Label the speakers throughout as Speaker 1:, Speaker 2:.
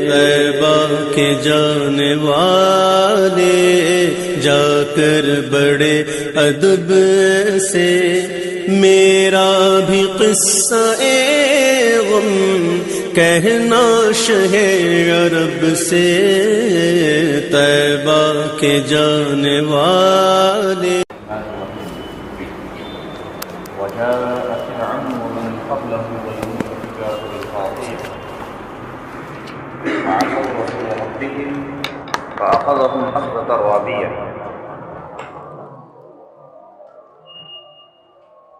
Speaker 1: طیبہ کے جانے والے جا کر بڑے ادب سے میرا بھی قصہ غم کہنا شہ عرب سے طیبہ کے جانے والے
Speaker 2: وجاء فرعون ومن قبله والمؤتفكات بالخاطئ فعصوا رسول ربهم فأخذهم أخذة رابية.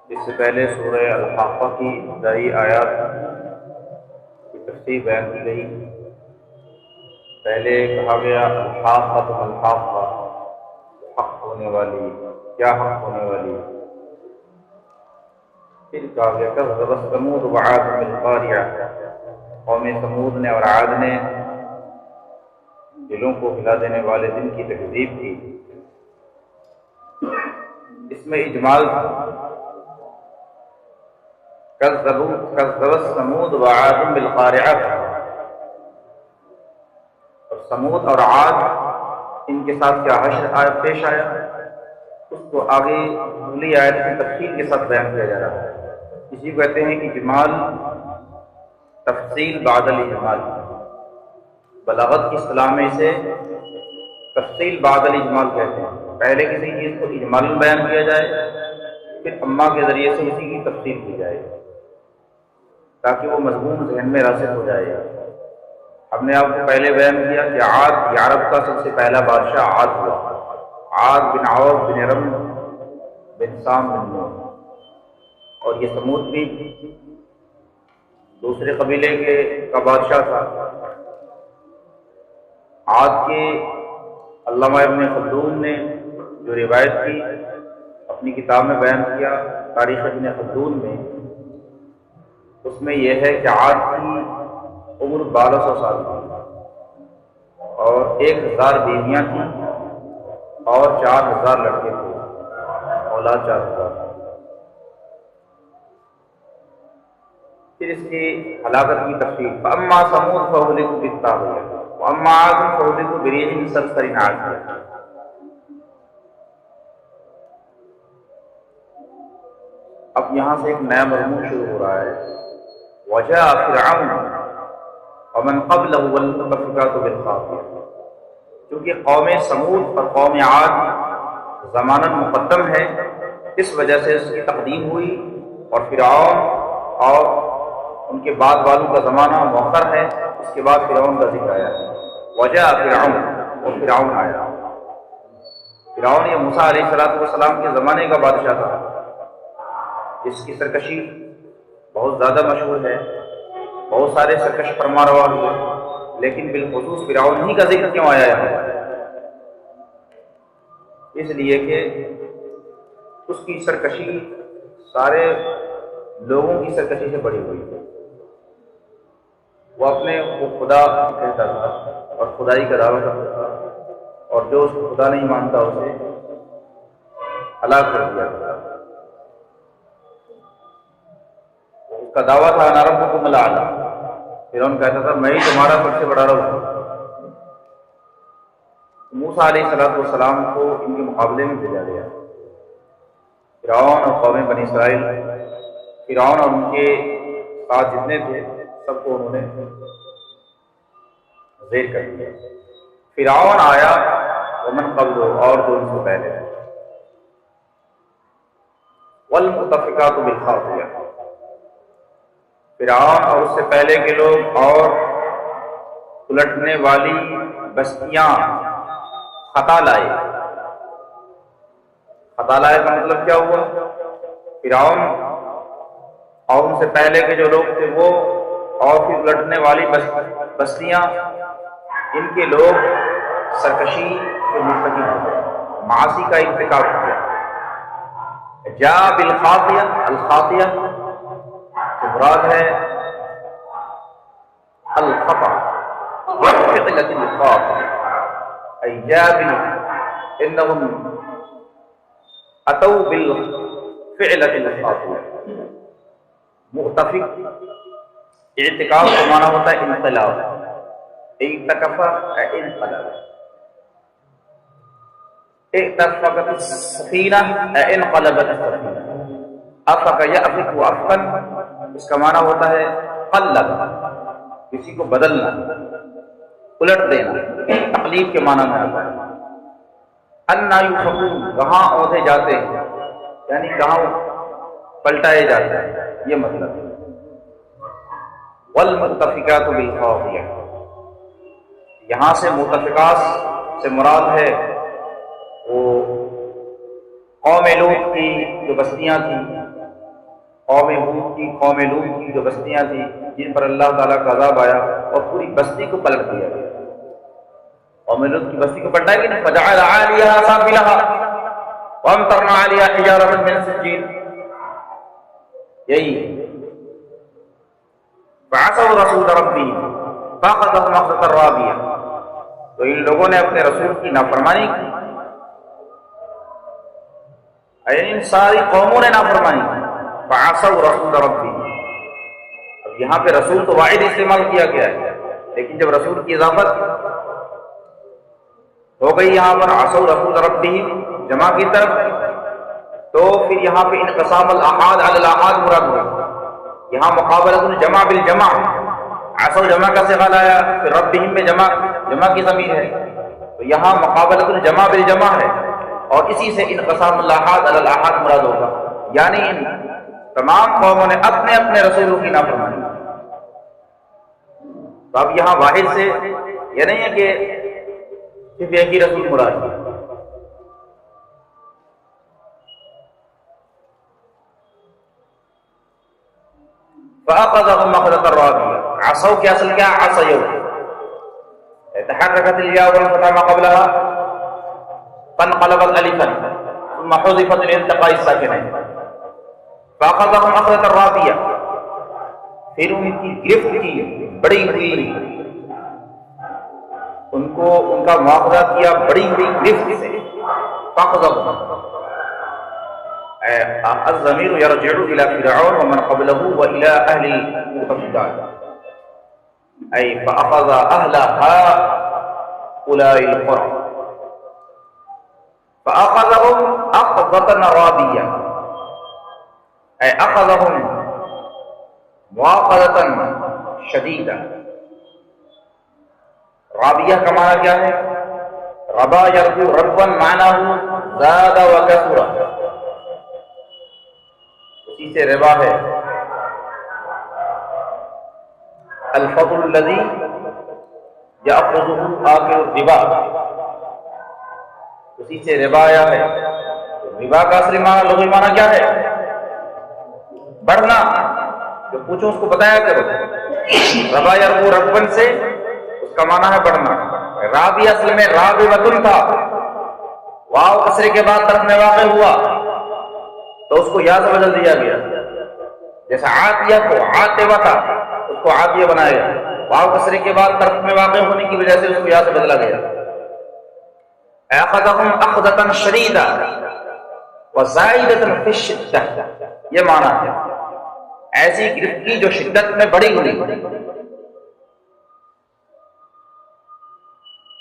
Speaker 2: اس سے پہلے سورہ الحاقہ کی ابتدائی آیات کی تفصیل بیان کی گئی. پہلے کہا گیا الحاقہ تو الحاقہ، حق ہونے والی، کیا حق ہونے والی. پھر کہا گیا کذبت ثمود وعاد بالقاریہ، قوم ثمود نے اور عاد نے دلوں کو ہلا دینے والے دن کی تکذیب کی. اس میں اجمال تھا. کذبت ثمود وعاد بالقاریہ، اور ثمود اور عاد ان کے ساتھ کیا حشر پیش آیا اس کو آگے اگلی آیت کی تفصیل کے ساتھ بیان کیا جا رہا ہے. اسی کو کہتے ہیں کہ اجمال تفصیل بعد الاجمال. بلاغت کی اصطلاح میں اسے تفصیل بعد الاجمال کہتے ہیں. پہلے کسی چیز کو اجمالاً بیان کیا جائے، پھر اما کے ذریعے سے اسی کی تفصیل کی جائے تاکہ وہ مضمون ذہن میں راسخ ہو جائے. ہم نے آپ کو پہلے بیان کیا کہ عاد یعرب کا سب سے پہلا بادشاہ عاد ہوا. عاد بن عوف بن رم بن سام بن نوح. اور یہ ثمود بھی دوسرے قبیلے کا بادشاہ تھا. عاد کے علامہ ابن خلدون نے جو روایت کی اپنی کتاب میں بیان کیا تاریخ ابن خلدون میں، اس میں یہ ہے کہ عاد کی عمر 1200 سال تھی اور 1000 بیویاں تھیں اور 4000 لڑکے تھے، اولاد 4000. پھر اس کی ہلاکت کی تفصیل فاما ثمود فاہلکوا بالطاغیہ واما عاد فاہلکوا بريح صرصر عاتیہ. اب یہاں سے ایک نیا مضمون شروع ہو رہا ہے. وجاء فرعون ومن قبله والمؤتفكات بالخاطئ. کیونکہ قوم ثمود اور قوم عاد زماناً مقدم ہے، اس وجہ سے اس کی تقدیم ہوئی، اور فرعون اور ان کے بعد والوں کا زمانہ مؤخر ہے، اس کے بعد فرعون کا ذکر آیا ہے. وجاء فرعون، اور فرعون آیا. فرعون یہ موسیٰ علیہ السلام کے زمانے کا بادشاہ تھا جس کی سرکشی بہت زیادہ مشہور ہے. بہت سارے سرکش فرما روا ہوئے، لیکن بالخصوص فرعون ہی کا ذکر کیوں آیا ہے؟ اس لیے کہ اس کی سرکشی سارے لوگوں کی سرکشی سے بڑی ہوئی. وہ اپنے کو خدا کہتا تھا اور خدائی کا دعویٰ کرتا تھا، اور جو اس کو خدا نہیں مانتا اسے ہلاک کر دیا تھا. اس کا دعویٰ تھا انا ربکم الاعلی. فرعون کہتا تھا میں ہی تمہارا سب سے بڑا رب ہوں. موسیٰ علیہ السلام کو ان کے مقابلے میں بھیجا گیا. فرعون اور قوم بنی اسرائیل، فرعون اور ان کے ساتھ جتنے تھے سب کو انہوں نے زیر کر دیا. فرعون آیا ومن قبلہ، اور جو ان سے پہلے، والمؤتفکات بالخاطئہ. فرعون اور اس سے پہلے کے لوگ اور الٹنے والی بستیاں خطا لائے. خطا لائے کا مطلب کیا ہوا؟ فرعون اور ان سے پہلے کے جو لوگ تھے وہ اور پھر الٹنے والی بستیاں، ان کے لوگ سرکشی کے مرتکب ہو گئے، معاصی کا ارتکاب ہو گیا. جاء بالخاطیہ، الخاطیہ مراد ہے الخطا وفعلة الخاطئ، أي جاء إنهم أتوا بالفعلة الخاطئة. مؤتفق اعتکاف کا معنی ہوتا ہے انقلاب، اعتکف انقلب، اعتفقت السفینہ انقلبت السفینہ، افق یافق افقا اس کا معنی ہوتا ہے قلب، کسی کو بدلنا، الٹ دینا، تقلیب کے معنی میں آتا ہے۔ انا یؤفکون کہاں اوندھے جاتے ہیں، یعنی کہاں پلٹائے جاتے ہیں، یہ مطلب ہے۔ والمؤتفقات بالخاطئہ، یہاں سے مؤتفقات سے مراد ہے وہ قوم لوط کی جو بستیاں تھیں، قوم ہود کی، قوم لوط کی جو بستیاں تھیں جن پر اللہ تعالیٰ کا عذاب آیا اور پوری بستی کو پلٹ دیا گیا۔ قوم لوط کی بستی کو پلٹا کہ نہیں، فجعل عالیہا سافلہا وامطرنا علیہا حجارۃ من سجیل، یہی فعصوا رسول ربهم فاخذهم اخذۃ رابیہ، تو ان لوگوں نے اپنے رسول کی نافرمانی کی، ان ساری قوموں نے نافرمانی کی۔ فعصوا رسول ربهم، اب یہاں پہ رسول تو واحد استعمال کیا گیا ہے، لیکن جب رسول کی اضافت ہو گئی یہاں پر عصوا رسول ربهم جمع کی طرف، تو پھر یہاں پہ انقسام الاحاد علی الاحاد مراد ہوا، یہاں مقابلۃ الجمع بالجمع، عصوا جمع کا صیغہ لایا، پھر ربهم میں جمع کی ضمیر ہے، تو یہاں مقابلۃ الجمع بالجمع ہے، اور اسی سے انقسام الاحاد علی الاحاد مراد ہوگا، یعنی ان تمام قوموں نے اپنے اپنے رسولوں کی نافرمانی۔ تو اب یہاں واحد سے یہ نہیں ہے کہ صرف ایک ہی رسول مراد ہے۔ فأخذهم أخذة رابية، عصوا کے اصل کیا، عصوا، تحركت الياء والفتح ما قبلها فانقلبت ألفا ثم حذفت لالتقاء الساكنين، فأخذهم أخذة رابية، پھر ان کی گرفت کی بڑی ہوئی، ان کو ان کا مواخذہ کیا بڑی ہوئی گرفت سے، فأخذهم الضمیر یرجع الى فرعون ومن قبله والى اهل المؤتفقات، ای فاخذ اهل هؤلاء القرى فاخذهم اخذة رابية، ای اخذهم مواخذة شديدة۔ رابیہ کا معنی کیا ہے، ربا یربو ربا معناه زاد وکثر، اسی سے ربا ہے، الفضل الذي يأخذه آكل الربا، اسی سے ربا آیا ہے۔ ربا کا اصلی معنی لغوی معنی کیا ہے، بڑھنا، جو پوچھو اس کو بتایا کرو۔ ربا یربو ربن سے اس کا معنی ہے بڑھنا۔ رابی اصل میں رابطن تھا، واو کسرے کے بعد طرف میں واقع ہوا تو اس کو یا سے بدل دیا گیا، جیسا عاتیہ کو عاتبہ تھا اس کو عاتیہ بنایا گیا، واو کسرے کے بعد طرف میں واقع ہونے کی وجہ سے اس کو یا سے بدلا گیا۔ اخذهم اخذة شدیدہ وزائدة فی الشدہ، یہ معنی ہے ایسی گرفت کی جو شدت میں بڑی ہوئی۔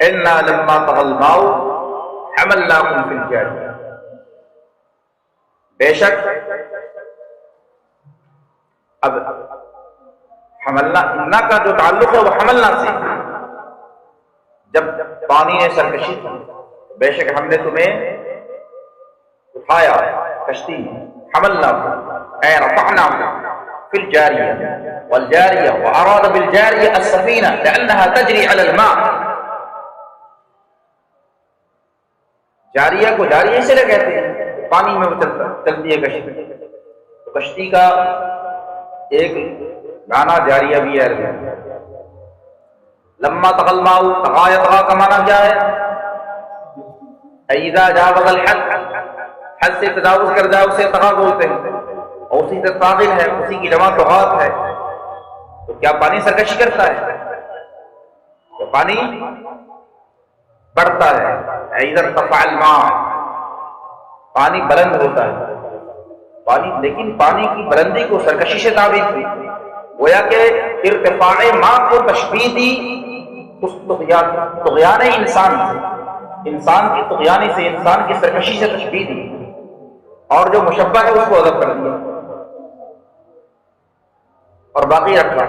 Speaker 2: انا لما طغى الماء حملناكم في الجارية، بے شک اب حملنا انا کا جو تعلق ہے وہ حملنا سے، جب پانی نے سرکشی کی، بے شک ہم نے تمہیں اٹھایا کشتی، حملنا اے رفعنا في الجارية، والجارية وأراد بالجارية السفينة لأنها تجري على الماء، جاریہ کو جاریہ سے کہتے ہیں، پانی میں وہ چلتی ہے کشتی، تو کشتی کا ایک گانا جاریہ بھی ہے۔ لما طغى الماء، طغى طغى کا معنی کیا ہے، اذا جاوز الحد، حد سے تجاوز کر جائے اسے طغى بولتے ہیں، اور اسی سے طاغن ہے، اسی کی جمع طغات ہے۔ تو کیا پانی سرکشی کرتا ہے، تو پانی بڑھتا ہے، اذا ارتفع الماء، پانی بلند ہوتا ہے، پانی، لیکن پانی کی بلندی کو سرکشی سے تعبیر کی، گویا کہ ارتفاع ماء کو تشبیہ دی اس طغیان انسان سے، انسان کی طغیانی سے، انسان کی سرکشی سے تشبیہ دی، اور جو مشبہ ہے اس کو الگ کر دیا اور باقی رکھا،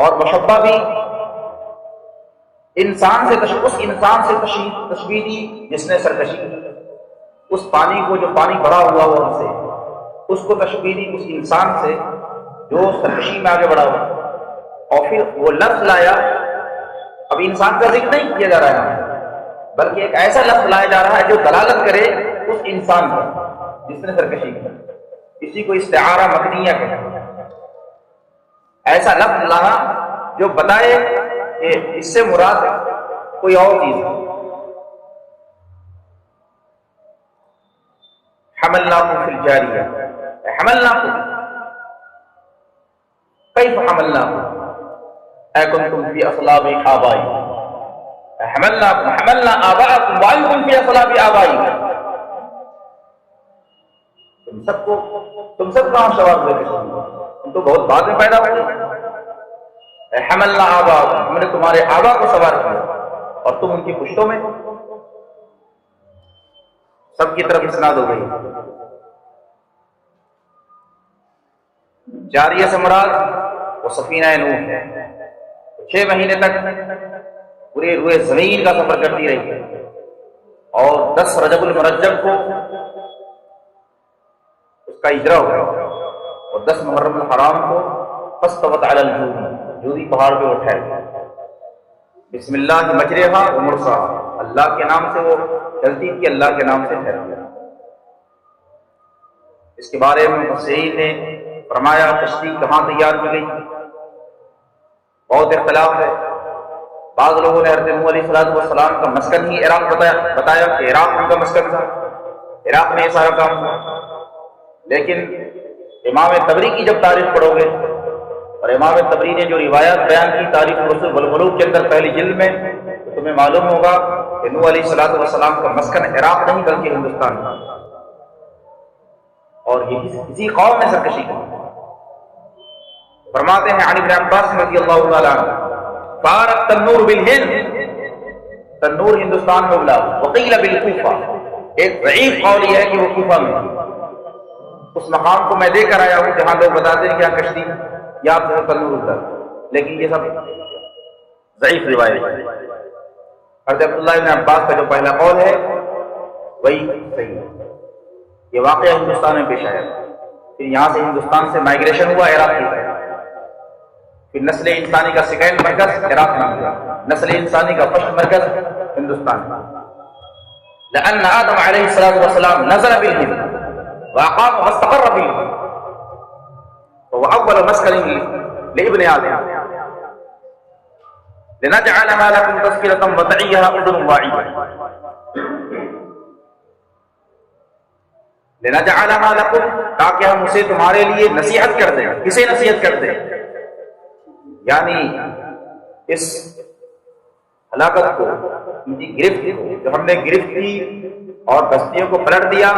Speaker 2: اور مشبہ بھی انسان سے اس انسان سے تشبیہ دی جس نے سرکشی کی، اس پانی کو جو پانی بڑا ہوا وہ ہم سے، اس کو تشبیہ دی اس انسان سے جو سرکشی میں آگے بڑھا ہوا، اور پھر وہ لفظ لایا، اب انسان کا ذکر نہیں کیا جا رہا ہے بلکہ ایک ایسا لفظ لایا جا رہا ہے جو دلالت کرے اس انسان پر جس نے سرکشی کی، اسی کو استعارہ مکنیہ کہتے ہیں، ایسا لفظ لانا جو بتائے کہ اس سے مراد کوئی اور چیز ہے۔ حملناکم فی الجاریہ، حملناکم کیف حملناکم اے کنتم فی اصلاب آبائکم، حملناکم حملنا آباءکم وانتم فی اصلاب آبائکم، تم سب کہاں سوال ہوئے، تم تو بہت بعد میں پیدا ہوئے، حملنا آباءکم ہم نے تمہارے آبا کو سوار کیا اور تم ان کی پشتوں میں، سب کی طرف اسناد ہو گئی۔ جاریہ سے مراد وہ سفینہ نوح ہے، 6 مہینے تک پورے روئے زمین کا سفر کرتی رہی اور 10 رجب المرجب کو اس کا اجرا ہوا اور 10 محرم الحرام کو فاستوت علی الجودی پہاڑ پہ اٹھائے، بسم اللہ مجرہا و مرساہا، اللہ کے نام سے وہ چلتی تھی، اللہ کے نام سے ٹھہرتی۔ اس کے بارے میں مفسرین نے فرمایا کشتی کہاں تیار کی گئی، بہت اختلاف ہے، بعض لوگوں نے حضرت نوح علیہ السلام کا مسکن ہی عراق بتایا کہ عراق ان کا مسکن تھا، عراق میں یہ سارا کام ہوا، لیکن امام تبری کی جب تاریخ پڑھو گے اور امام تبری نے جو روایات بیان کی تاریخ الرسل والملوک کے اندر پہلی جلد میں، تو تمہیں معلوم ہوگا کہ نوح علیہ السلام کا مسکن عراق نہیں بلکہ ہندوستان تھا، اور یہ کسی قوم میں سرکشی کی۔ فرماتے ہیں عن ابن عباس رضی اللہ تعالیٰ عنہ فارق تنور بالہند، تنور ہندوستان میں ابلا، وقیل بالکوفہ، ایک ضعیف قول یہ ہے کہ وہ کوفہ میں، اس مقام کو میں دے کر آیا ہوں جہاں لوگ بتاتے ہیں کہ یہاں کشتی یا تنور ابلا، لیکن یہ سب ضعیف روایت ہے۔ حضرت عبداللہ ابن عباس کا جو پہلا قول ہے وہی صحیح ہے، یہ واقعہ ہندوستان میں پیش آیا، پھر یہاں سے ہندوستان سے مائگریشن ہوا عراق کی طرف، پھر نسل انسانی کا سیکنڈ مرکز عراق میں ہوا، نسل انسانی کا فرسٹ مرکز ہندوستان میں، لأن آدم علیہ السلام نزل بالہند وأقام واستقر بالہند وهو أول مسكن لابن آدم لنجعلها لكم تذكرة وتعيها أذن واعية، لنجعلها لكم تاکہ ہم اسے تمہارے لیے نصیحت کر دیں، کسے نصیحت کر دیں، یعنی اس ہلاکت کو، ان کی گرفت کو جو ہم نے گرفت کی اور بستیوں کو پلٹ دیا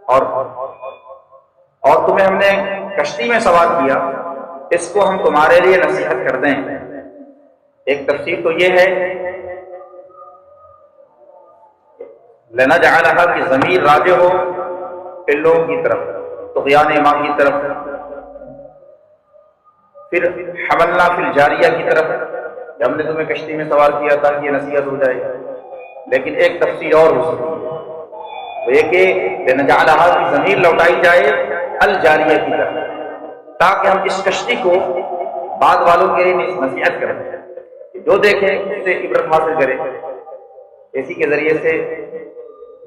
Speaker 2: اور تمہیں ہم نے کشتی میں سوار کیا، اس کو ہم تمہارے لیے نصیحت کر دیں۔ ایک تفسیر تو یہ ہے لنجعلها کی ضمیر راجع ہو ان لوگوں کی طرف، طغیان ماں کی طرف، پھر حملنا فی الجاریہ کی طرف کہ ہم نے تمہیں کشتی میں سوار کیا تاکہ یہ نصیحت ہو جائے، لیکن ایک تفسیر اور ہو سکتی ہے، وہ یہ کہ لنجعلها کی ضمیر لوٹائی جائے الجاریہ کی طرف، تاکہ ہم اس کشتی کو بعد والوں کے لیے نصیحت کریں، جو دیکھے اس سے عبرت حاصل کرے، اسی کے ذریعے سے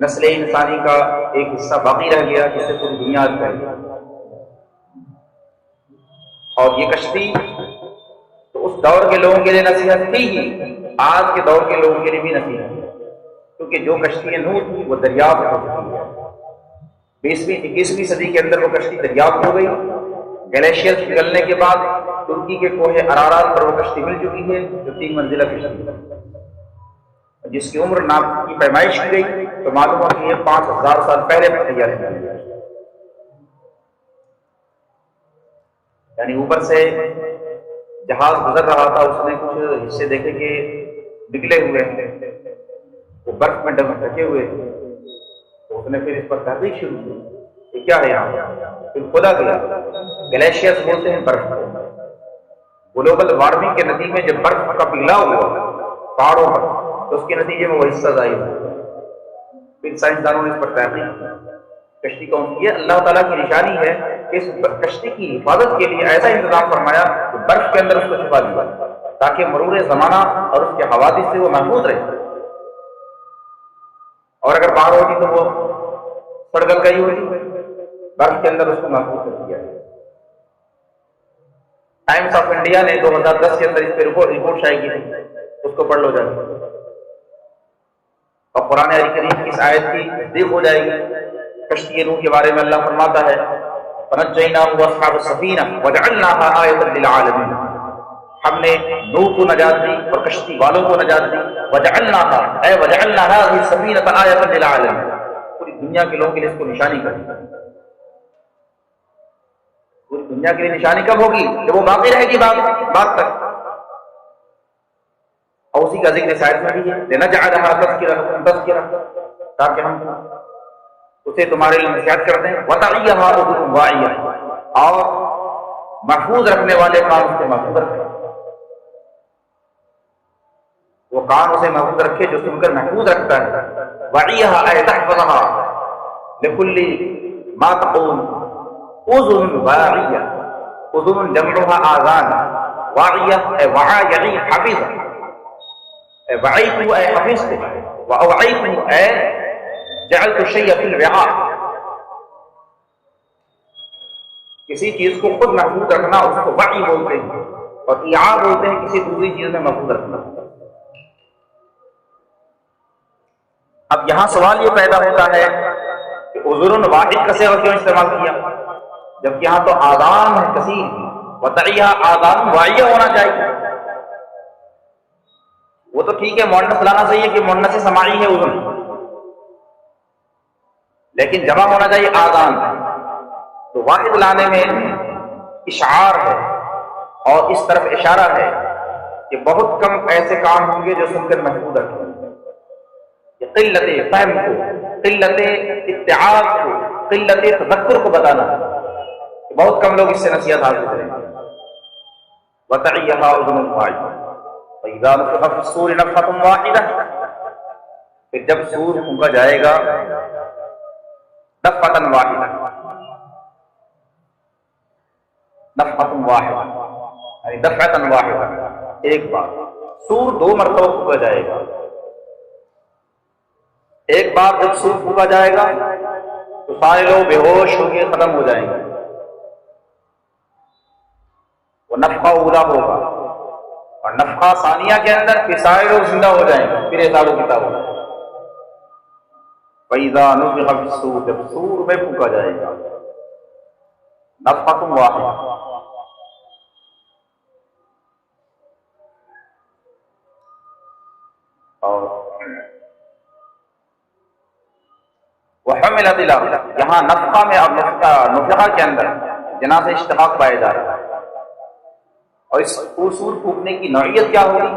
Speaker 2: نسل انسانی کا ایک حصہ باقی رہ گیا جس سے پوری دنیا رہ گئی۔ اور یہ کشتی تو اس دور کے لوگوں کے لیے نصیحت تھی ہی، آج کے دور کے لوگوں کے لیے بھی نصیحت ہے، کیونکہ جو کشتی نوح تھی وہ دریافت ہو چکی ہے، 21ویں صدی کے اندر وہ کشتی دریافت ہو گئی، گلیشیئر پگھلنے کے بعد ترکی کے کوہ ارارات پر وہ کشتی مل چکی ہے جو 3 منزلہ کشتی ہے، جس کی عمر ناپ کی پیمائش کی گئی تو معلوم ہوا کہ یہ 5000 سال پہلے میں تیار ہے، یعنی اوپر سے جہاز گزر رہا تھا، اس نے کچھ حصے دیکھے کہ نکلے ہوئے ہیں، وہ برف میں ڈھکے ہوئے تھے، تو اس نے پھر اس پر تحقیق شروع کی کہ کیا ہے یہاں، پھر کھودا گیا۔ گلیشیئرز بولتے ہیں برف کو۔ گلوبل وارمنگ کے نتیجے میں جب برف کا پگھلا ہوا پہاڑوں پر، تو اس کے نتیجے میں وہ حصہ ظاہر ہوا۔ پھر سائنسدانوں نے اس پر تحقیق کی، کشتی کون سی ہے؟ اللہ تعالیٰ کی نشانی ہے کہ اس کشتی کی حفاظت کے لیے ایسا انتظام فرمایا کہ برف کے اندر اس کو چھپا دیا تاکہ مرور زمانہ اور اس کے حوادث سے وہ محفوظ رہے، اور اگر باہر ہوتی تو وہ سڑ گل گئی ہوتی، برف کے اندر اس کو محفوظ کر دیا۔ ٹائمز آف انڈیا نے 2010 کے اندر اس پہ رپورٹ شائع کی تھی، اس کو پڑھ لو جائے، اور قرآن کریم کی اس آیت کی تصدیق ہو جائے گی۔ کشتی نوح کے بارے میں اللہ فرماتا ہے فَنَجَّيْنَاهُ وَأَصْحَابَ السَّفِينَةِ وَجَعَلْنَاهَا آيَةً لِلْعَالَمِينَ، ہم نے نوح کو نجات دی اور کشتی والوں کو نجات دی۔ وَجَعَلْنَاهَا اے وَجَعَلْنَا هَذِهِ السَّفِينَةَ آيَةً لِلْعَالَمِينَ، پوری دنیا کے لوگوں کے لیے اس کو نشانی کر دی۔ پوری دنیا کے لیے نشانی کب ہوگی؟ جب وہ باقی رہے گی بعد تک، اور اسی کا ذکر شاید میں بھی ہے لِنَجْعَلَهَا تَذْكِرَةً، تاکہ ہم اسے تمہارے لیے نصیحت کرتے ہیں۔ وَتَعِيَهَا أُذُنٌ وَاعِيَةٌ، اور محفوظ رکھنے والے کان اس سے محفوظ رکھیں، وہ کان اسے محفوظ رکھے جو سن کر محفوظ رکھتا ہے۔ وَعِيَهَا أَيْ تَحْفَظَهَا لِكُلِّ مَا تَقُولُ أُذُنٌ وَاعِيَةٌ، أُذُنٌ جمعها آذان، واعیہ اے وعا یعی حفظ، اے وعیت اے حفظت، وأوعیت اے جعلت الشیء فی الوعاء، کسی چیز کو خود محفوظ رکھنا اس کو وعی بولتے ہیں، اور ایعاء بولتے ہیں کسی دوسری چیز میں محفوظ رکھنا۔ اب یہاں سوال یہ پیدا ہوتا ہے کہ عذر واحد کا صیغہ کیوں استعمال کیا، جبکہ یہاں تو آذان ہے کثیر، وتعیہ آذان واعیہ ہونا چاہیے۔ وہ تو ٹھیک ہے مؤنث لانا چاہیے کہ مؤنث سماعی ہے عذر، لیکن جمع ہونا چاہیے آذان، تو واحد لانے میں اشعار ہے اور اس طرف اشارہ ہے کہ بہت کم ایسے کام ہوں گے جو سن کر محفوظ رکھیں گے۔ یہ قلت فہم کو، قلت اتعاظ کو، قلت تذکر کو بتانا ہے کہ بہت کم لوگ اس سے نصیحت حاصل کریں گے۔ وَتَعِيَّهَا أُذُنٌ وَاعِيَةٌ فَإِذَا نُفِخَ فِي الصُّورِ نَفْخَةٌ وَاحِدَةٌ، پھر جب سور پھونکا جائے گا نفخۃ واحدہ، نفخۃ واحدہ یعنی دفعۃ واحدہ، ایک بار سور 2 مرتبہ پھونکا جائے گا۔ ایک بار جب سور پھونکا جائے گا تو سارے لوگ بے ہوش ہو کے ختم ہو جائیں گے، وہ نفخہ اولا ہوگا، اور نفخہ ثانیہ کے اندر پھر سارے لوگ زندہ ہو جائیں گے، پھر حساب و کتاب ہوگا۔ فَإِذَا نُفِخَ فِي الصُّورِ، جب سور میں پھونکا جائے گا نفخۃ واحدہ، اور وَحُمِلَتِ الْأَرْضُ، یہاں نفخہ میں اب نفخہ کے اندر جنا سے اشتقاق پایا جا رہا ہے، اور اس سور پھونکنے کی نوعیت کیا ہوگی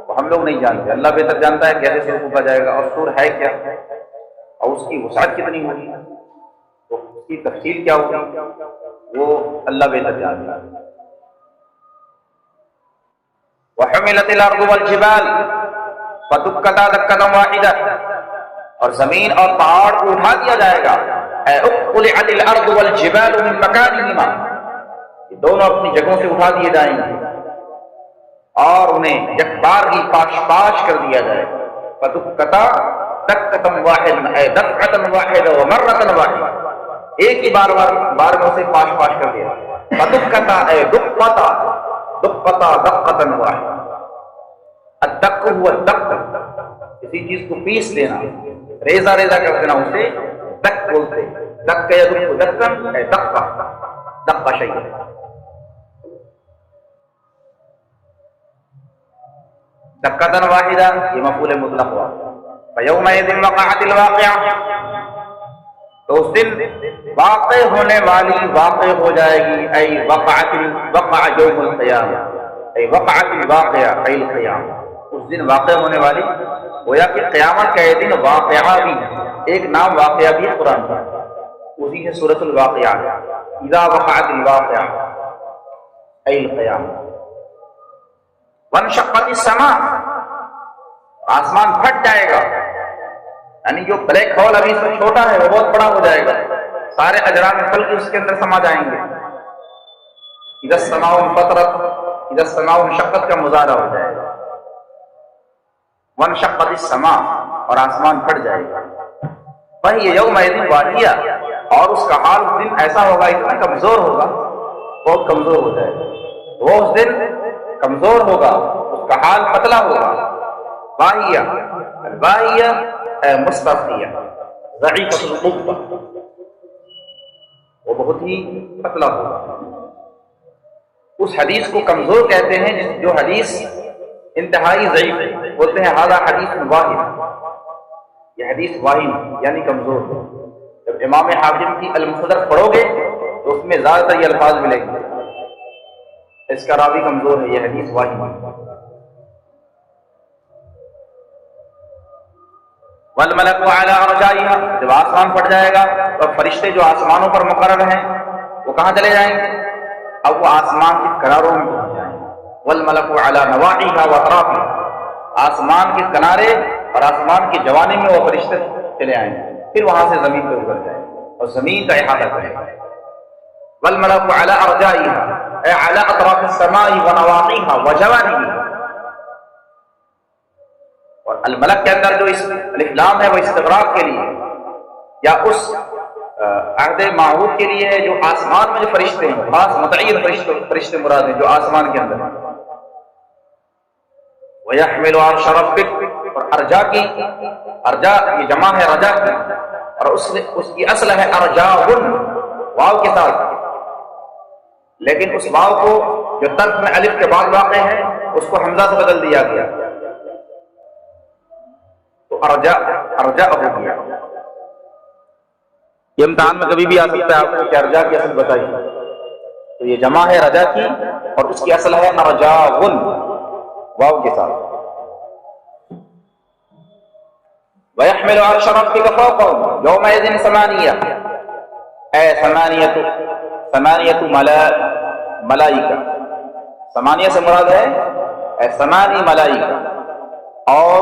Speaker 2: وہ ہم لوگ نہیں جانتے، اللہ بہتر جانتا ہے کیسے سور پھونکا جائے گا، اور سور ہے کیا، اور اس کی وسعت کتنی ہوگی، تو اس کی تفصیل کیا ہوگی وہ اللہ بہتر جانتا ہے۔ وَحُمِلَتِ الْأَرْضُ وَالْجِبَالُ فَدُكَّتَا دَكَّةً وَاحِدَةً، اور زمین اور پہاڑ کو اٹھا دیا جائے گا، اُخْلِعَتِ الْأَرْضُ وَالْجِبَالُ مِن مَّكَانِهِمَا، یہ دونوں اپنی جگہوں سے اٹھا دیے جائیں گے اور انہیں یکبارگی پاش کر دیا جائے گا۔ فَدُكَّتَا دَكَّةً وَاحِدَةً دَفْعَةً وَاحِدَةً وَمَرَّةً وَاحِدَةً، ایک ہی بار میں اسے پاش کر دیا۔ فَدُكَّتَا اے دُقَّتَا دَقَّةً وَاحِدَةً، الدَّقُّ هُوَ الدَّقُّ، کسی چیز کو پیس لینا، ریزہ کر دینا، اسے دق بولتے، دق یدق دقن اے دق شیء۔ دقۃ واحدہ یہ مفعول مطلق ہوا۔ فیومئذ وقعت الواقعہ، تو اس دن واقع ہونے والی واقع ہو جائے گی، ای وقع یوم القیامہ، اے وقعت الواقعہ اے القیامہ، اس دن واقع ہونے والی، گویا کہ قیامت کا یہ دن واقعہ بھی ہے، ایک نام واقعہ بھی ہے قرآن کا، اسی سے سورۃ الواقعہ ہے، اذا وقعت الواقعہ اے القیامہ۔ وانشقت السماء، آسمان پھٹ جائے گا، یعنی جو بلیک ہول ابھی سے چھوٹا ہے وہ بہت بڑا ہو جائے گا، سارے اجرام فلک اس کے اندر سما جائیں گے۔ اذا السماء انفطرت، اذا السماء انشقت کا مظاہرہ ہو جائے گا، وانشقت السماء، اور آسمان پھٹ جائے گا۔ وہی یومئذ واہیہ، اور اس کا حال اس دن ایسا ہوگا، اتنا کمزور ہوگا، بہت کمزور ہو جائے گا، وہ اس دن کمزور ہوگا، اس کا حال پتلا ہوگا۔ واہیہ، الواہیہ مستفیہ، ضعیفۃ القوہ، وہ بہت ہی پتلا ہوگا۔ اس حدیث کو کمزور کہتے ہیں جو حدیث انتہائی ضعیف ہے، بولتے ہیں ھذا حدیث واہن، یہ حدیث واہن یعنی کمزور ہے۔ جب امام حاکم کی المستدرک پڑھو گے تو اس میں زیادہ تر یہ الفاظ ملیں گے، اس کا راوی کمزور ہے، یہ حدیث واہن ہے۔ والملک علی ارجائها، جب آسمان پھٹ جائے گا تو فرشتے جو آسمانوں پر مقرر ہیں وہ کہاں چلے جائیں گے؟ اب وہ آسمان کے کناروں میں پہنچ جائیں گے۔ والملک علی نواحیها واطرافها، آسمان کے کنارے اور آسمان کی جوانی میں وہ فرشتے چلے آئیں گے، پھر وہاں سے زمین پہ اتر جائیں گے اور زمین کا احاطہ کریں گے۔ والملک علی ارجائها اے علی اطراف السماء ونواحیها وجوانبها، اور الملک کے اندر جو الف-لام ہے وہ استغراق کے لیے یا اس عہد معہود کے لیے ہے جو آسمان میں جو فرشتے ہیں، خاص متعین فرشتے مراد ہیں جو آسمان کے اندر ہیں۔ وَيَحْمِلُ عَرْشَ رَبِّكَ، اور ارجا کی، ارجا یہ جمع ہے رجا کی، اور اس کی اصل ہے ارجاء واو کے ساتھ، لیکن اس واو کو جو طرف میں الف کے بعد واقع ہے اس کو حمزہ سے بدل دیا گیا تو ارجا ہو گیا۔ یہ امتحان میں کبھی بھی آ سکتا ہے آپ کو کہ ارجا کی اصل بتائیے، تو یہ جمع ہے رجا کی اور اس کی اصل ہے ارجاء واو کے ساتھ۔ وَيَحْمِلُ عَرْشَ رَبِّكَ فَوْقَهُمْ يَوْمَئِذٍ ثَمَانِيَةٌ، اے ثمانیۃ ملائکہ، ثمانیہ سے مراد ہے اے ثمانی ملائکہ، اور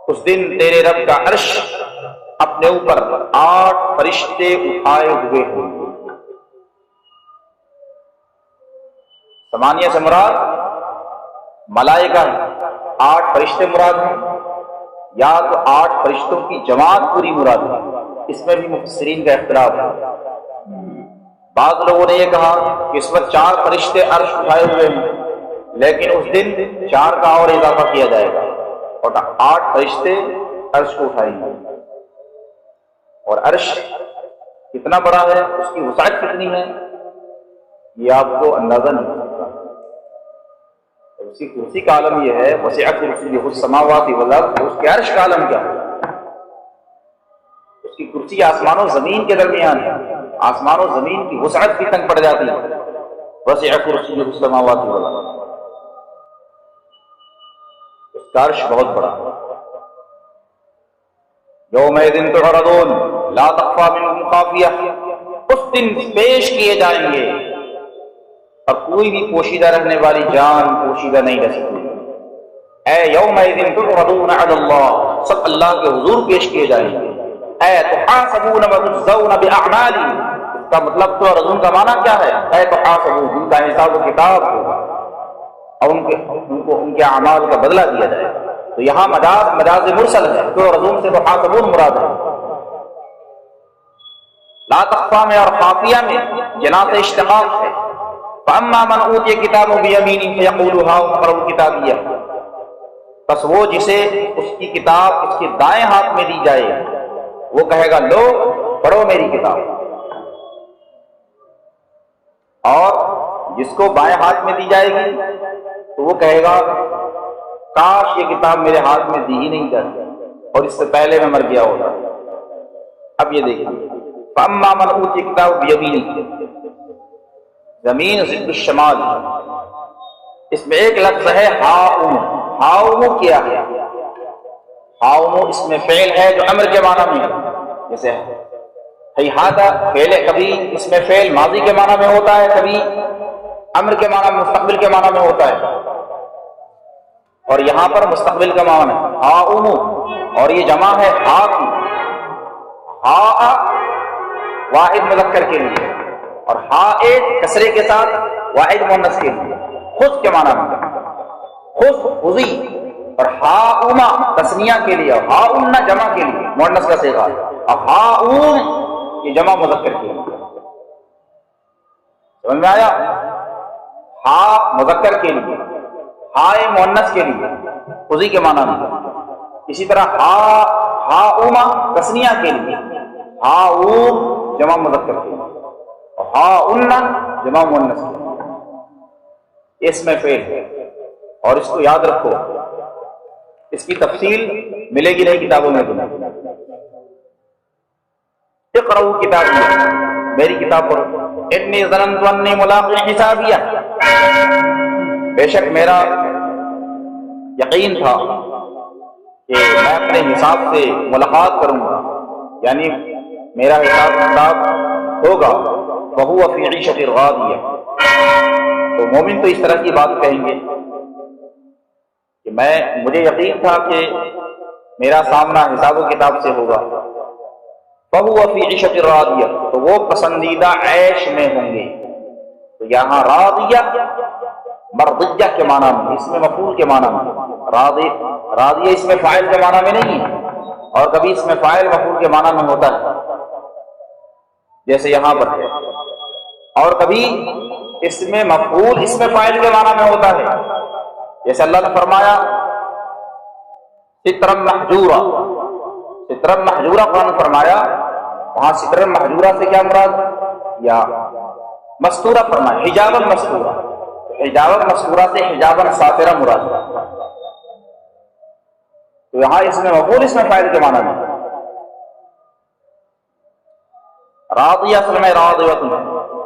Speaker 2: اس دن تیرے رب کا عرش اپنے اوپر 8 فرشتے اٹھائے ہوئے ہوں گے۔ ثمانیہ سے مراد ملائکہ 8 فرشتے مراد ہیں، یا تو 8 فرشتوں کی جماعت پوری مراد ہے، اس میں بھی مفسرین کا اختلاف ہے۔ بعض لوگوں نے یہ کہا کہ اس وقت 4 فرشتے عرش اٹھائے ہوئے ہیں، لیکن اس دن 4 کا اور اضافہ کیا جائے گا اور 8 فرشتے عرش کو اٹھائیں گے۔ اور عرش کتنا بڑا ہے، اس کی وسعت کتنی ہے، یہ آپ کو اندازہ نہیں ہو سکتا۔ اس کی کرسی کا عالم یہ ہے وسع کرسیہ السماوات والارض، اس کے عرش کا عالم کیا ہے؟ اس کی کرسی آسمان و زمین کے درمیان ہے، آسمان و زمین کی وسعت بھی تنگ پڑ جاتی ہے۔ وسع کرسیہ السماوات والارض، اس کا عرش بہت بڑا ہے۔ یومئذ تعرضون لا تخفی منکم خافیہ، اس دن پیش کیے جائیں گے اور کوئی بھی پوشیدہ رہنے والی جان پوشیدہ نہیں رہ سکتی۔ اے یومئذ تعرضون علی اللہ، سب اللہ کے حضور پیش کیے جائیں گے۔ اے تحاسبون وتجزون باعمالکم، اس کا مطلب تعرضون کا معنی کیا ہے؟ اے تحاسبون، ان کا حساب و کتاب ہوگا اور ان کو ان کے اعمال کا بدلہ دیا جائے گا۔ تو یہاں مجاز مرسل ہے، تعرضون سے تحاسبون مراد ہے۔ لا تخفی میں اور خافیہ میں جناس اشتقاق ہے۔ فَأَمَّا مَنْ أُوتِيَ كِتَابَهُ بِيَمِينِهِ فَيَقُولُ هَاؤُمُ اقْرَءُوا كِتَابِيَهْ، بس وہ جسے اس کی کتاب اس کے دائیں ہاتھ میں دی جائے وہ کہے گا لو پڑھو میری کتاب، اور جس کو بائیں ہاتھ میں دی جائے گی تو وہ کہے گا کاش یہ کتاب میرے ہاتھ میں دی ہی نہیں جاتی اور اس سے پہلے میں مر گیا ہوتا۔ اب یہ دیکھیے، فَأَمَّا مَنْ أُوتِيَ كِتَابَهُ بِيَمِينِهِ، زمین ضد الشمال، اس میں ایک لفظ ہے ہاؤم. ہاؤم کیا ہے؟ ہاؤم اس میں فعل ہے جو امر کے معنی میں ہے. جیسے ہیہاتا فعل کبھی اس میں فعل ماضی کے معنی میں ہوتا ہے، کبھی امر کے معنی میں، مستقبل کے معنی میں ہوتا ہے، اور یہاں پر مستقبل کا معنی ہے ہاؤم. اور یہ جمع ہے ہا کی. ہا واحد مذکر کے لیے، اور ہا ایک کسرے کے ساتھ واحد مؤنث کے لیے. خذ کے معنی میں خذ خذی، اور ہاؤما تثنیہ کے لیے، اور ہاؤن جمع کے لیے مؤنث کا صیغہ، اور ہاؤم یہ جمع مذکر کے لیے. سمجھ میں آیا؟ ہا مذکر کے لیے، ہائے مؤنث کے لیے، خذی کے معنی میں. اسی طرح ہاؤما تثنیہ کے لیے، ہاؤم جمع مذکر کے لیے، اور ہاؤن جمع مؤنث کے لیے. اس میں فعل ہے، اور اس کو یاد رکھو. اس کی تفصیل ملے گی نہیں کتابوں میں تمہیں. اقرؤ کتابیہ، میری کتاب پڑھو. انی ظننت انی ملاق حسابیہ، بے شک میرا یقین تھا کہ میں اپنے حساب سے ملاقات کروں گا، یعنی میرا حساب کتاب ہوگا. وہو فی عیشۃ راضیہ، تو مومن تو اس طرح کی بات کہیں گے کہ مجھے یقین تھا کہ میرا سامنا حساب و کتاب سے ہوگا. فہو فی عیشۃ راضیہ، تو وہ پسندیدہ عیش میں ہوں گے. تو یہاں راضیہ مرضیہ کے معنی میں، اس میں مفعول کے معنی میں. راضیہ اس میں فاعل کے معنی میں نہیں ہے، اور کبھی اس میں فاعل مفعول کے معنی میں ہوتا ہے جیسے یہاں پر ہے، اور کبھی اس میں مفعول اس میں فاعل کے معنی میں ہوتا ہے، جیسے اللہ نے فرمایا سترم محجورا. سترم محجورا قرآن نے فرمایا، وہاں سترم محجورا سے کیا مراد؟ یا مستورہ فرمایا، حجابا مستورہ. حجابا مستورہ سے حجابا ساترہ مراد ہے. تو یہاں اس میں مفعول اس میں فاعل کے معنی میں. راضیہ اصل میں راضیۃ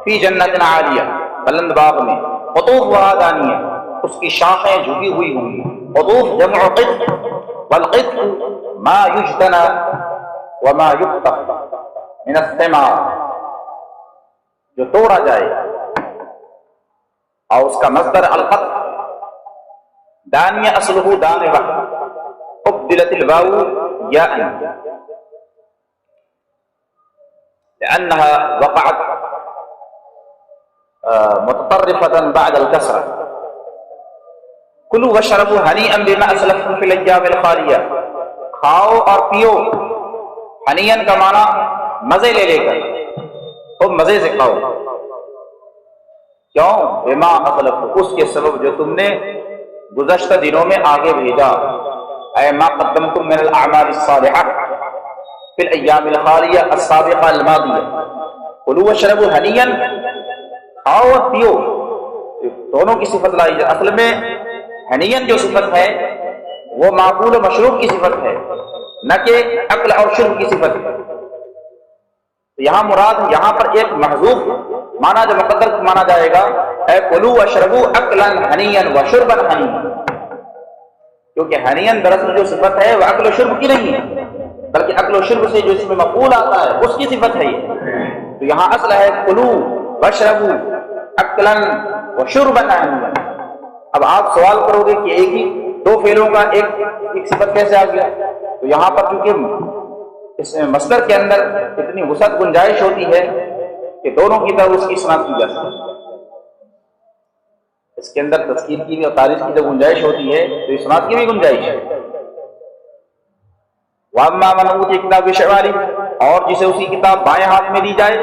Speaker 2: فی جنت عالیہ، بلند باغ میں. قطوفها دانیہ، اس کی شاخیں جھکی ہوئی ہوں گی. قطوف جمع قطف، والقطف ما یجتنى وما یقطف من الثمار، جو توڑا جائے، اور اس کا مصدر القطف. دانیہ اصلہ دانبہ، ابدلت الواو یاء لأنها وقعت متطرفة بعد الكسرة. کلوا واشربوا ہنیئا بما اسلفتم فی الایام الخالیہ، کھاؤ اور پیو. ہنیئن کا معنی مزے لے کر، خوب مزے سے کھاؤ. کیوں؟ بما اسلفتم، اس کے سبب جو تم نے گزشتہ دنوں میں آگے بھیجا. اے ما قدمتم من الاعمال الصالحہ فی الایام الخالیہ السابقہ الماضیہ. کلوا واشربوا ہنیئا، کھاؤ اور پیو. دونوں کی صفت لائی جائے. اصل میں ہنیئن جو صفت ہے وہ معقول و مشروب کی صفت ہے، نہ کہ عقل اور شرب کی صفت ہے. تو یہاں مراد یہاں پر ایک محذوف معنی جو مقدر مانا جائے گا، اے کلوا واشربوا عقلا ہنیئا وشربا ہنیئا. کیونکہ ہنیئن دراصل جو صفت ہے وہ عقل و شرب کی نہیں ہے، بلکہ عقل و شرب سے جو اس میں مفعول آتا ہے اس کی صفت ہے یہ. تو یہاں اصل ہے کلوا واشربوا عقلا وشربا ہنیئا. اب آپ سوال کرو گے کہ ایک ہی دو فعلوں کا ایک صفت کیسے آ گیا؟ تو یہاں پر چونکہ اس مصدر کے اندر اتنی وسعت گنجائش ہوتی ہے کہ دونوں کی طرف اس کی اصناف کی جا سکتی ہے. اس کے اندر تذکیر کی بھی اور تعریف کی جو گنجائش ہوتی ہے تو اصناف کی بھی گنجائش ہے. وَأَمَّا مَنْ أُوتِيَ الْكِتَابَ بِشِمَالِهِ، اور جسے اسی کتاب بائیں ہاتھ میں دی جائے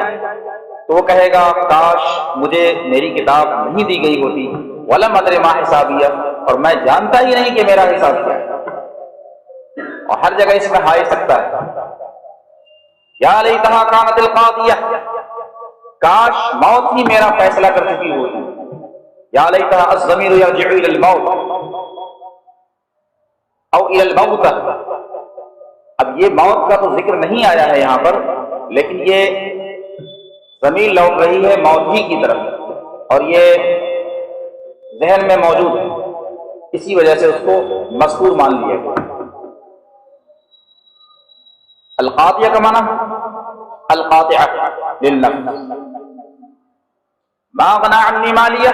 Speaker 2: تو وہ کہے گا کاش مجھے میری کتاب نہیں دی گئی ہوتی. وَلَمْ أَدْرِ مَا حِسَابِيَهْ، اور میں جانتا ہی نہیں کہ میرا حساب کیا ہے. اور ہر جگہ اس میں ہائے سکتا ہے. یا لیتہا کانت القاضیہ، کاش موت ہی میرا فیصلہ کر چکی ہوتی. یا لیتہا الضمیر یرجع الی الموت او الی الموتى. اب یہ موت کا تو ذکر نہیں آیا ہے یہاں پر، لیکن یہ ضمیر لوٹ رہی ہے موت ہی کی طرف، اور یہ ذہن میں موجود ہے، اسی وجہ سے اس کو مذکور مان لیا گیا۔ القاطعہ کا معنی القاطعہ للنفس، ما غنا عنی مالیہ،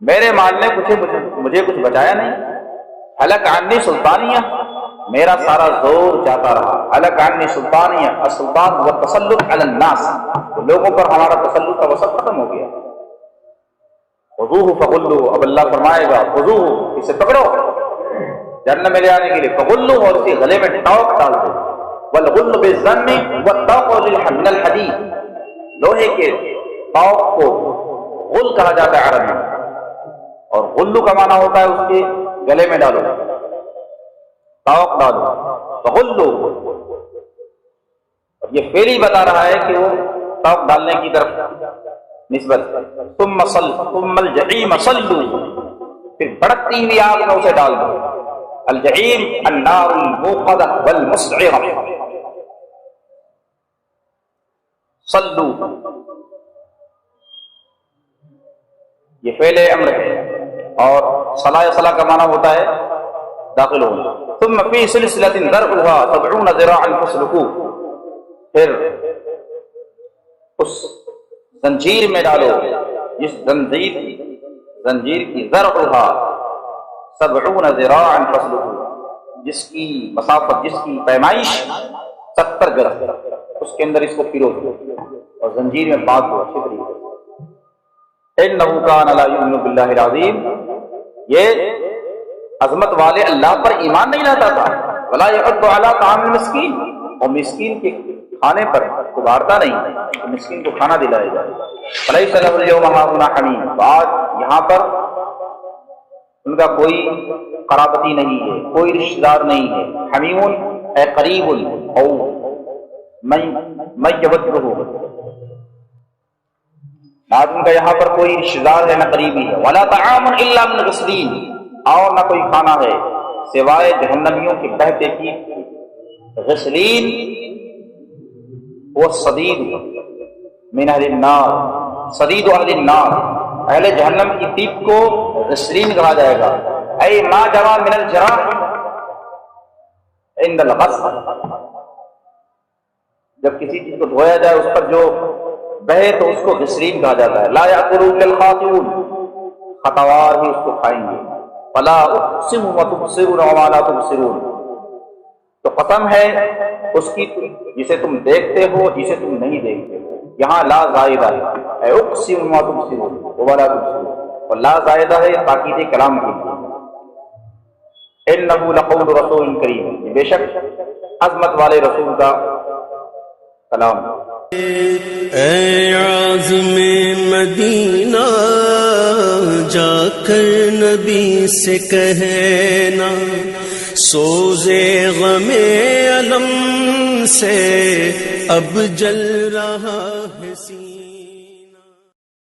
Speaker 2: میرے مال نے مجھے کچھ بچایا نہیں۔ ہلک عنی سلطانیہ، میرا سارا زور جاتا رہا۔ ہلک عنی سلطانیہ، السلطان و التسلط علی الناس، تو لوگوں پر ہمارا تسلط کا وسط ختم ہو گیا۔ خذوہ فغلوہ، اب اللہ فرمائے گا خذوہ، اسے پکڑو جہنم میں لے آنے کے لیے، فغلوہ، اور اسی گلے میں ٹوق ڈال دو۔ والغل بالظن والطوق من الحدید، لوہے کے ٹوق کو غل کہا جاتا ہے عربی میں، اور غلو کا معنی ہوتا ہے اس کے گلے میں ڈالو، ٹوق ڈالو، فغلو، یہ فعل ہی بتا رہا ہے کہ وہ ٹوق ڈالنے کی طرف نسبت۔ ثم الجحیم صلو، پھر بھڑکتی ہوئی آگ میں اسے ڈال دو۔ الجحیم النار الموقدہ والمسعرہ، صلو یہ فعل امر ہے، اور صلاح کا معنی ہوتا ہے داخل ہونا۔ ثم فی سلسلۃ ذرعها 70 ذراعا فاسلکوہ، پھر اس زنجیر میں ڈالو، جس زنجیر کی ذرعها 70 ذراعا فاسلکوہ، جس کی مسافت، جس کی پیمائش 70 گز، اس کے اندر اس کو پھرو اور زنجیر میں باندھ دو اچھی طریقے سے۔ انہ کان لا یؤمن باللہ العظیم، یہ عظمت والے اللہ پر ایمان نہیں لاتا تھا۔ ولا یحض علی طعام المسکین، اور مسکین کے کھانے پر ابھارتا نہیں، تو مسکین کو کھانا دلایا جائے۔ فلیس له اليوم هاهنا حمیم، تو آج یہاں پر ان کا کوئی قرابتی نہیں ہے، کوئی رشتہ دار نہیں ہے۔ حمیم اے قریب، او من یودہ، نہ ان کا یہاں پر کوئی رشتہ دار ہے نہ قریبی ہے۔ ولا طعام الا من غسلین، اور نہ کوئی کھانا ہے سوائے جہنمیوں کے بہتے کی غسلین، وہ صدید من اہل النار، صدید اہل النار، اہل جہنم کی پیپ کو غسلین کہا جائے گا۔ اے ما جرى من الجراح عند الغسل، جب کسی چیز کو دھویا جائے اس پر جو بہے تو اس کو غسلین کہا جاتا ہے۔ لا یأکل الا الخاطئون، خطاوار ہی اس کو کھائیں گے۔ فلا اقسم وتبصرون وما لا تبصرون، تو قسم ہے اس کی جسے تم دیکھتے ہو جسے تم نہیں دیکھتے ہو، یہاں لا زائدہ ہے، اے اقسم وما تبصرون وما لا تبصرون، اور لا زائدہ ہے تاکید کلام کے لیے۔ انہ لقول رسول کریم، بے شک عظمت والے رسول کا کلام۔
Speaker 1: اے عازم مدینہ جا کر نبی سے کہنا، سوزے غم علم سے اب جل رہا ہے سینہ۔